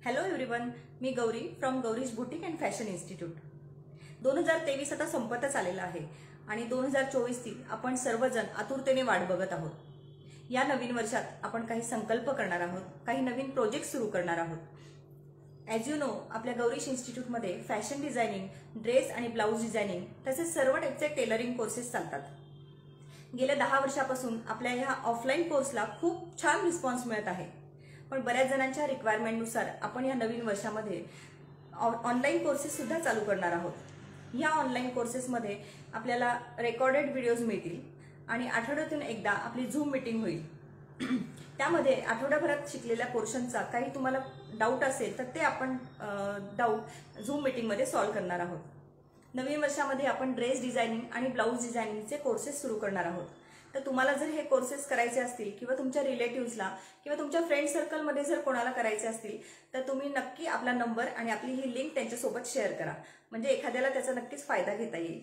Hello everyone, me Gauri from गौरीज boutique and fashion institute. 2023 आता संपतच आलेला आहे आणि 2024 ची आपण सर्वजण आतुरतेने वाट बघत आहोत। या नवीन वर्षात आपण काही संकल्प करणार आहोत, काही नवीन प्रोजेक्ट सुरू करणार आहोत। ॲज यू नो, आपल्या गौरीज इन्स्टिट्यूटमध्ये फॅशन डिझायनिंग, ड्रेस आणि ब्लाऊज डिझायनिंग तसेच सर्व टाईपचे टेलरिंग कोर्सेस चालतात। गेल्या 10 वर्षापासून आपल्या ह्या ऑफलाईन कोर्सला खूप छान रिस्पॉन्स मिळत आहे, पण बऱ्याच जणांच्या रिक्वायरमेंटनुसार आपण या नवीन वर्षामध्ये ऑनलाईन कोर्सेस सुद्धा चालू करणार आहोत। या ऑनलाईन कोर्सेसमध्ये आपल्याला रेकॉर्डेड व्हिडिओज मिळतील आणि आठवड्यातून एकदा आपली झूम मीटिंग होईल। त्यामध्ये आठवड्याभरात शिकलेल्या पोर्शनचा काही तुम्हाला डाऊट असेल तर ते आपण डाऊट झूम मीटिंगमध्ये सॉल्व्ह करणार आहोत। नवीन वर्षामध्ये आपण ड्रेस डिझायनिंग आणि ब्लाऊज डिझायनिंगचे कोर्सेस सुरू करणार आहोत। तर तुम्हाला जर हे कोर्सेस करायचे असतील किंवा तुमच्या रिलेटिव्हजला किंवा तुमच्या फ्रेंड सर्कलमध्ये जर कोणाला करायचे असतील तर तुम्ही नक्की आपला नंबर आणि आपली ही लिंक त्यांच्यासोबत शेअर करा, म्हणजे एखाद्याला त्याचा नक्कीच फायदा घेता येईल।